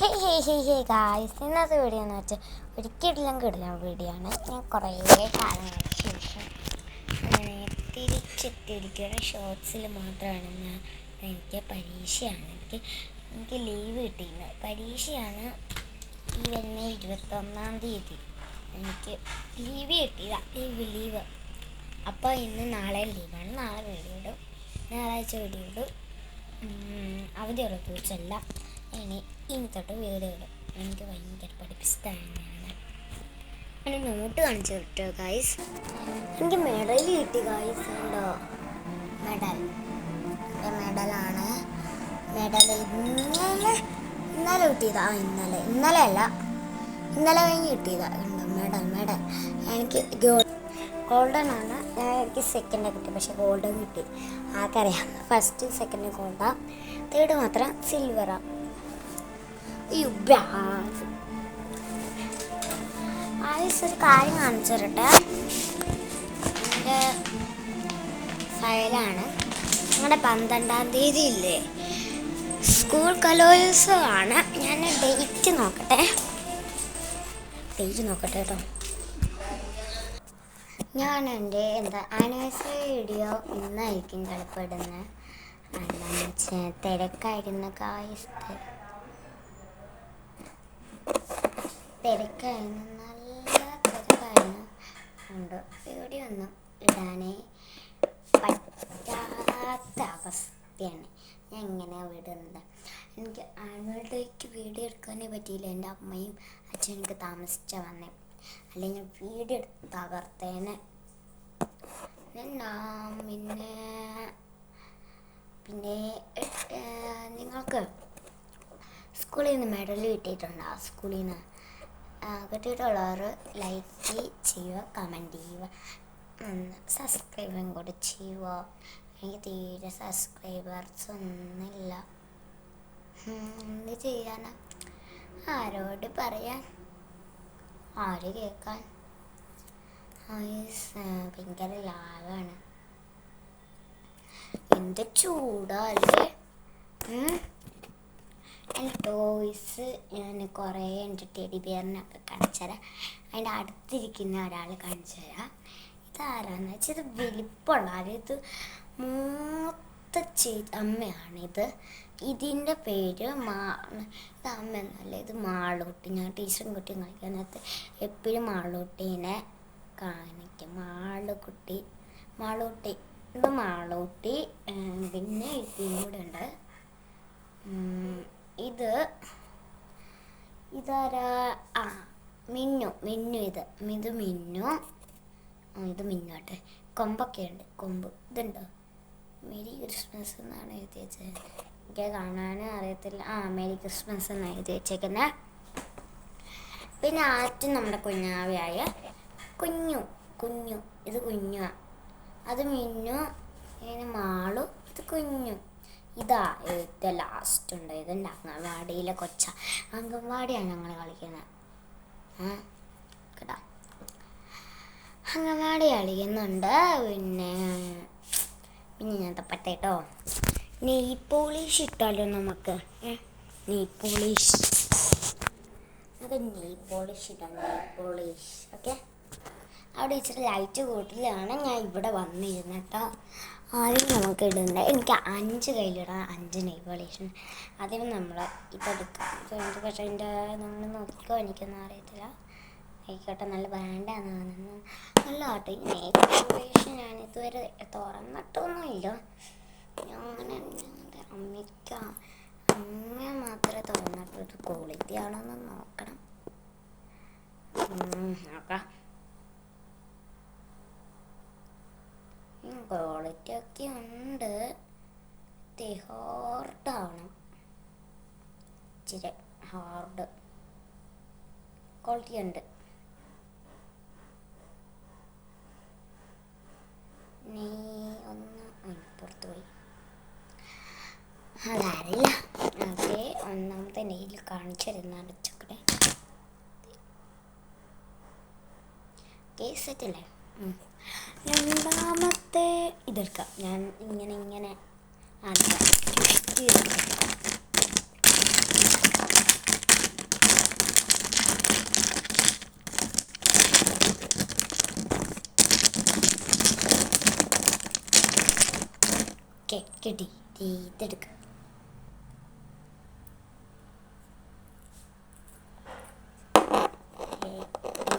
Hey guys, ഇന്നത്തെ video എന്ന് വെച്ചാൽ ഒരിക്കലും കിടിലൻ വീഡിയോ ആണ്. ഞാൻ കുറേ കാലങ്ങൾക്ക് ശേഷം തിരിച്ചെത്തിയിരിക്കുന്ന ഷോർട്സിൽ മാത്രമാണ്. എനിക്ക് പരീക്ഷയാണ്, എനിക്ക് ലീവ് കിട്ടിയില്ല. പരീക്ഷയാണ് ഈ വരുന്ന 21-ാം തീയതി. എനിക്ക് ലീവ് കിട്ടിയില്ല, ലീവ്. അപ്പോൾ ഇന്ന് നാളെ ലീവാണ്. നാളെ വീഡിയോ ഇടും, ഞായറാഴ്ച വീഡിയോ ഇടും. അവധിയുള്ള ദിവസമല്ല. ഇനി തൊട്ട് വീഡിയോ ഇടും. എനിക്ക് ഭയങ്കര പഠിപ്പിച്ചിട്ടാണ്. ഞാൻ നോട്ട് കാണിച്ചു കിട്ടോ ഗായ്സ്. എനിക്ക് മെഡൽ കിട്ടി ഗായ്സ്. ഉണ്ടോ മെഡലാണ്. മെഡൽ ഇന്നലെ കിട്ടിയതാ. ഇന്നലെ അല്ല, ഇന്നലെ കഴിഞ്ഞ് കിട്ടിയതാ. ഉണ്ടോ മെഡൽ. എനിക്ക് ഗോൾഡൻ ആണ്. എനിക്ക് സെക്കൻഡ് കിട്ടി, പക്ഷെ ഗോൾഡൻ കിട്ടി. ആർക്കറിയാം, ഫസ്റ്റ് സെക്കൻഡ് ഗോൾഡാ, തേർഡ് മാത്രം സിൽവറാ. ഒരു കാര്യം കാണിച്ചു തരട്ടെ. എൻ്റെ ഫയലാണ്. ഞങ്ങളുടെ 12-ാം തീയതി ഇല്ലേ സ്കൂൾ കലോത്സവമാണ്. ഞാൻ ഡേറ്റ് നോക്കട്ടെ കേട്ടോ. ഞാൻ എൻ്റെ ആനിവേഴ്സറി വീഡിയോ ഇന്നായിരിക്കും കളിപ്പെടുന്നത്. എന്താണെന്ന് വെച്ചാൽ തിരക്കായിരുന്നു ഗായ്സ്. നല്ല തിരക്കായിരുന്നു. ഉണ്ട് വീഡിയോ ഒന്നും ഇടാനേ പറ്റാത്ത അവസ്ഥയാണ്. ഞാൻ എങ്ങനെയാണ് വിടുന്നത്? എനിക്ക് ആനുവൽ ഡേക്ക് വീഡിയോ എടുക്കാനേ പറ്റിയില്ല. എൻ്റെ അമ്മയും അച്ഛനും എനിക്ക് താമസിച്ച വന്നേ, അല്ലെങ്കിൽ വീഡിയോ എടുത്ത് തകർത്തേനെ. പിന്നെ നിങ്ങൾക്ക് സ്കൂളിൽ നിന്ന് മെഡൽ കിട്ടിയിട്ടുണ്ടോ? സ്കൂളിൽ നിന്ന് കിട്ടിയിട്ടുള്ളവർ ലൈക്ക് ചെയ്യുക, കമൻറ്റ് ചെയ്യുക, സബ്സ്ക്രൈബും കൂടി ചെയ്യുക. എനിക്ക് തീരെ സബ്സ്ക്രൈബേഴ്സ് ഒന്നുമില്ല. എന്ത് ചെയ്യാനാ? ആരോട് പറയാൻ, ആര് കേൾക്കാൻ? ഭയങ്കര ലാവാണ്. എന്ത് ചൂടല്ലേ. എൻ്റെ ടോയ്സ് ഞാൻ കുറേ എൻ്റെ ടെഡി ബിയറിനൊക്കെ കാണിച്ചു തരാം. അതിൻ്റെ അടുത്തിരിക്കുന്ന ഒരാൾ കാണിച്ചു തരാം. ഇതാരാന്ന് വെച്ചാൽ ഇത് വലിപ്പമുള്ള ആര്? ഇത് മൂത്ത അമ്മയാണിത്. ഇതിൻ്റെ പേര് ഇത് അമ്മയൊന്നുമല്ല, ഇത് മാളൂട്ടി. ഞാൻ ടീച്ചറും കുട്ടിയും കളിക്കാൻ നേരത്ത് എപ്പോഴും മാളൂട്ടീനെ കാണിക്കും. മാളൂട്ടി, ഇത് മാളൂട്ടി. പിന്നെ ഇതും കൂടെ ഉണ്ട്. ഇതാരാ? മിന്നു. ഇത് മിന്നു. ഇത് മിന്നോട്ടെ. കൊമ്പൊക്കെ ഉണ്ട്, കൊമ്പ്. ഇതുണ്ടോ? മേരി ക്രിസ്മസ് എന്നാണ് എഴുതി വെച്ചത്. എനിക്ക് കാണാനും അറിയത്തില്ല. മേരി ക്രിസ്മസ് എന്നാണ് എഴുതി വെച്ചേക്കുന്നത്. പിന്നെ ആറ്റും നമ്മുടെ കുഞ്ഞാവയായ കുഞ്ഞു. ഇത് കുഞ്ഞുവാ. അത് മിന്നു. ഇതിന് മാളു. ഇത് കുഞ്ഞു. ഇതാ ഏറ്റവും ലാസ്റ്റ് ഉണ്ട്. ഇതെൻ്റെ അംഗൻവാടിയിലെ കൊച്ച. അംഗൻവാടിയാണ് ഞങ്ങൾ കളിക്കുന്നത് കേട്ടോ. അംഗൻവാടി കളിക്കുന്നുണ്ട്. പിന്നെ ഞാൻ തപ്പട്ടെ കേട്ടോ. നെയ് പോളിഷ് ഇട്ടാലോ നമുക്ക്? നെയ് പോളിഷ് ഇടാം. ഓക്കെ. അവിടെ ഇച്ചിരി ലൈറ്റ് കൂട്ടിലാണ് ഞാൻ ഇവിടെ വന്നിരുന്നത് കേട്ടോ. ആദ്യം നമുക്ക് ഇടുന്നത്, എനിക്ക് 5 കയ്യിലിടാം, 5 നെയ് പോളിഷ്. ആദ്യം നമ്മൾ ഇപ്പം എടുക്കാം. പക്ഷേ അതിൻ്റെ നമ്മൾ നോക്കിക്കോ, എനിക്കൊന്നും അറിയത്തില്ല. ആയിക്കോട്ടെ, നല്ല ബ്രാൻഡാണ്. നല്ല ആട്ടോ ഈ നെയ് പോളിഷ്. ഞാൻ ഇതുവരെ തുറന്നിട്ടൊന്നുമില്ല. അമ്മ മാത്രമേ തുറന്നിട്ടു. ഇത് ക്വാളിറ്റി ആണോന്ന് നോക്കണം. നോക്കാം. ക്വാളിറ്റി ഒക്കെ ഉണ്ട്. ഹാർഡാണ്, ഇച്ചിരി ഹാർഡ് ക്വാളിറ്റി ഉണ്ട്. നീ ഒന്ന് പുറത്ത് പോയി, അതറിയില്ല. ഓക്കെ, ഒന്നാമത്തെ നെയിൽ കാണിച്ചിരുന്ന അടച്ചൊക്കെ സെറ്റല്ലേ. രണ്ടാമത്തെ ഇതെടുക്കാം. ഞാൻ ഇങ്ങനെ കിട്ടി ഇതെടുക്കാം.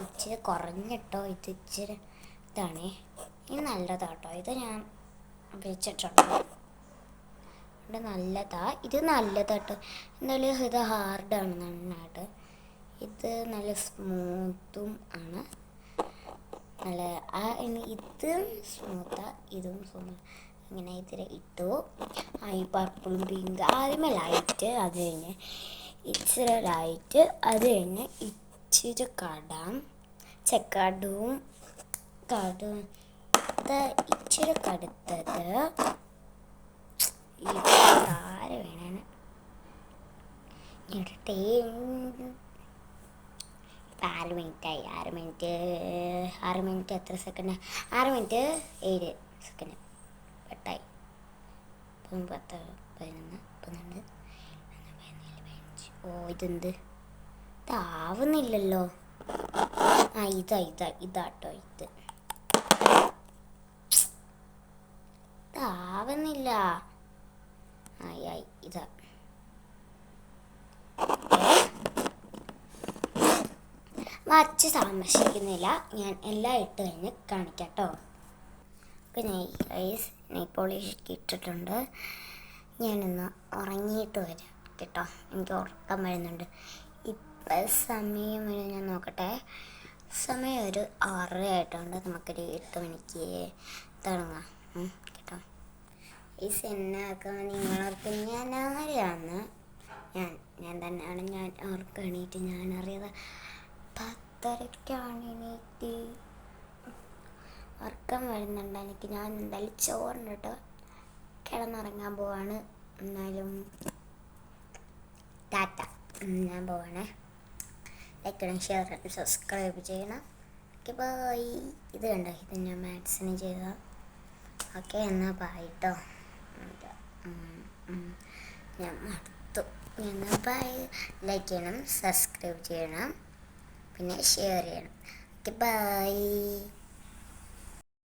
ഇച്ചിരി കുറഞ്ഞിട്ടോ, ഇത് ഇച്ചിരി ഇതാണേ. ഇത് നല്ലതാട്ടോ, ഇത് ഞാൻ വെച്ചിട്ടുണ്ട്. ഇത് നല്ലതാ, ഇത് നല്ലതാട്ടോ. എന്നാലും ഇത് ഹാർഡാണ് നന്നായിട്ട്. ഇത് നല്ല സ്മൂത്തും ആണ്. നല്ല ഇതും സ്മൂത്താ, ഇതും സ്മൂത്ത്. ഇങ്ങനെ ഇതിൽ ഇട്ടു. ഈ പർപ്പിളും പിങ്ക് ആദ്യമേ ലൈറ്റ്, അത് കഴിഞ്ഞ് ഇച്ചിരി ലൈറ്റ്, അത് കഴിഞ്ഞ് ഇച്ചിരി കടം കടും ഇച്ചിരി കടുത്തത്. ആര് വേണേന് ഇടട്ടെ. 6 മിനിറ്റായി. 6 മിനിറ്റ് എത്ര സെക്കൻഡ്? 6 മിനിറ്റ് 7 സെക്കൻഡ് പെട്ടായി. 10, 11, 12, 13, 15. ഓ ഇതെന്ത് ഇതാവുന്നില്ലല്ലോ. ഇതാട്ടോ ഇതാവുന്നില്ല. ഇതാ വച്ച് താമസിക്കുന്നില്ല. ഞാൻ എല്ലാം ഇട്ട് കഴിഞ്ഞ് കാണിക്കാം കേട്ടോ. അപ്പം നെയ് പോളിഷ് ഇട്ടിട്ടുണ്ട്. ഞാനൊന്ന് ഉറങ്ങിയിട്ട് വരാം കേട്ടോ. എനിക്ക് ഉറക്കം വരുന്നുണ്ട്. ഇപ്പം സമയം ഞാൻ നോക്കട്ടെ. സമയം ഒരു 6 ആയിട്ടുണ്ട്. നമുക്കൊരു 8 മണിക്ക് തുടങ്ങാം കേട്ടോ. എന്നാക്കാൻ നിങ്ങൾക്ക് ഞാൻ ആരെയാണ്? ഞാൻ തന്നെയാണ്. ഞാൻ ആർക്കും എണീറ്റ് ഞാൻ അറിയാതെ 10:30ക്കാണ് എണീറ്റ്. ഉറക്കം വരുന്നുണ്ട് എനിക്ക്. ഞാൻ എന്തായാലും ചോറിനിട്ട് കിടന്നുറങ്ങാൻ പോവാണ്. എന്നാലും ടാറ്റ, ഞാൻ പോവാണേ. ലൈക്ക് ചെയ്യണം, ഷെയർ ചെയ്യണം, സബ്സ്ക്രൈബ് ചെയ്യണം. Okay bye. ഇത് കണ്ടോ, ഇത് ഞാൻ മാത്സിന് ചെയ്ത. ഓക്കെ എന്നാൽ ബൈ കേട്ടോ. ഞാൻ മടുത്തു. എന്നാൽ ബൈ. ലൈക്ക് ചെയ്യണം, സബ്സ്ക്രൈബ് ചെയ്യണം, പിന്നെ ഷെയർ ചെയ്യണം. Okay bye.